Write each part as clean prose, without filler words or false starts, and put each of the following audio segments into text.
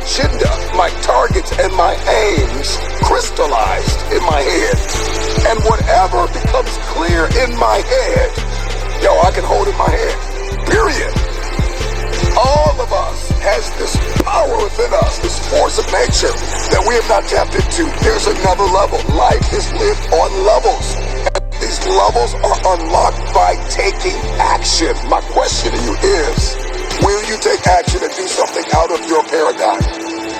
agenda, my targets, and my aims crystallized in my head. And whatever becomes clear in my head, I can hold in my head. Period. All of us has this power within us, this force of nature that we have not tapped into. There's another level. Life is lived on levels. And these levels are unlocked by taking action. My question to you is, will you take action and do something out of your paradigm?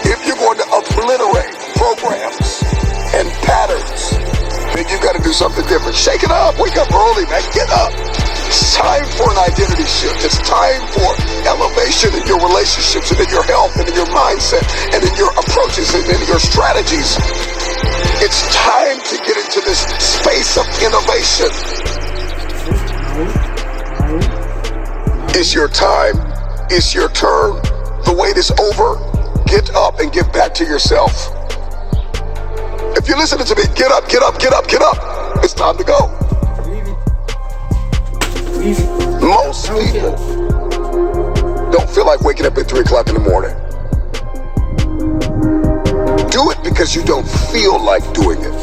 If you're going to obliterate programs and patterns, then you've got to do something different. Shake it up. Wake up early, man. Get up. It's time for an identity shift. It's time for elevation in your relationships and in your health and in your mindset and in your approaches and in your strategies. It's time to get into this space of innovation. It's your time. It's your turn. The wait is over. Get up and give back to yourself. If you're listening to me, get up, get up, get up, get up. It's time to go. Most people don't feel like waking up at 3 o'clock in the morning. Do it because you don't feel like doing it.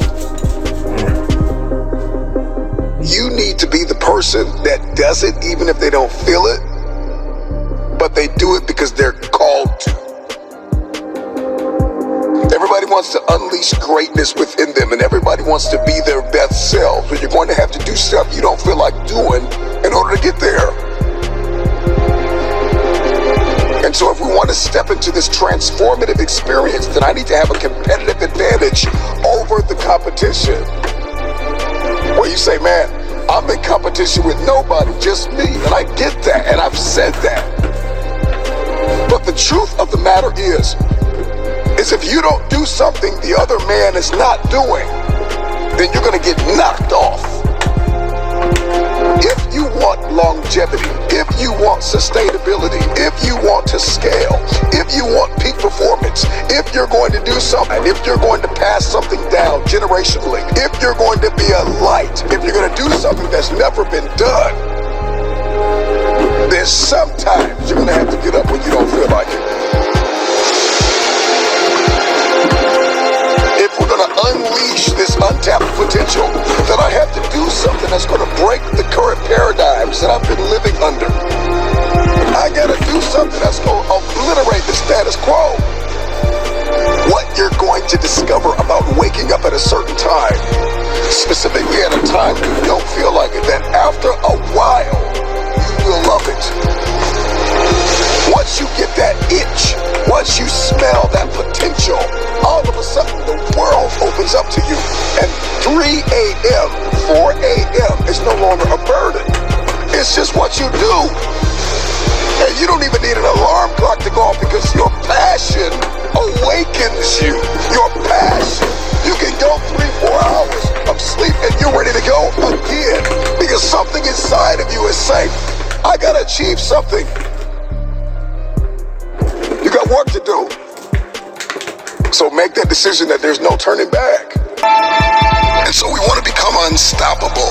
You need to be the person that does it even if they don't feel it, but they do it because they're called to. Everybody wants to unleash greatness within them, and everybody wants to be their best selves, but you're going to have to do stuff you don't feel like doing in order to get there. And so if we want to step into this transformative experience, then I need to have a competitive advantage over the competition. Where you say, man, I'm in competition with nobody, just me, and I get that, and I've said that. But the truth of the matter is if you don't do something the other man is not doing, then you're going to get knocked off. If you want longevity, if you want sustainability, if you want to scale, if you want peak performance, if you're going to do something, if you're going to pass something down generationally, if you're going to be a light, if you're going to do something that's never been done, then sometimes you're going to have to get up when you don't feel like it. Unleash this untapped potential, that I have to do something that's going to break the current paradigms that I've been living under. I got to do something that's going to obliterate the status quo. What you're going to discover about waking up at a certain time, specifically at a time you don't feel like it, that after a while, you will love it. Once you get that itch, once you smell that potential, all of a sudden the world opens up to you. And 3 a.m., 4 a.m. is no longer a burden. It's just what you do. And you don't even need an alarm clock to go off because your passion awakens you. Your passion. You can go 3-4 hours of sleep and you're ready to go again because something inside of you is saying, I gotta achieve something. You got work to do. So make that decision that there's no turning back. And so we want to become unstoppable.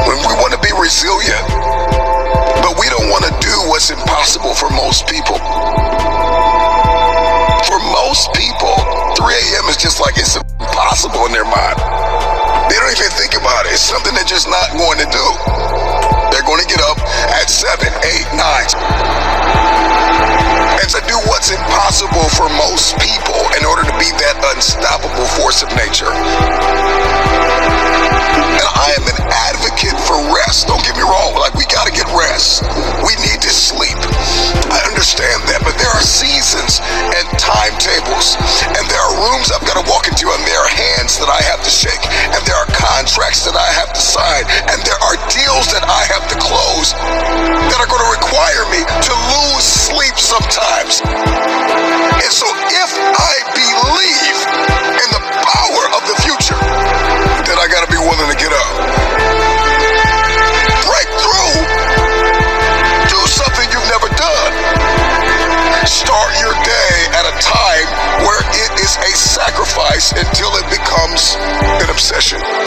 When we want to be resilient. But we don't want to do what's impossible for most people. For most people, 3 a.m. is just like it's impossible in their mind. They don't even think about it. It's something they're just not going to do. They're going to get up at 7, 8, 9. And to do what's impossible for most people in order to be that unstoppable force of nature. And I am an advocate for rest. Don't get me wrong, like we gotta get rest. We need to sleep. I understand that, but there are seasons and timetables, and there are rooms I've got to walk into, and there are hands that I have to shake, and there are contracts that I have to sign, and there are deals that I have to close that are going to require me to lose sleep sometimes. And so if I believe in the power of the future, then I got to be willing to get up. Break through. Do something you've never done. Start your day at a time where it is a sacrifice until it becomes an obsession.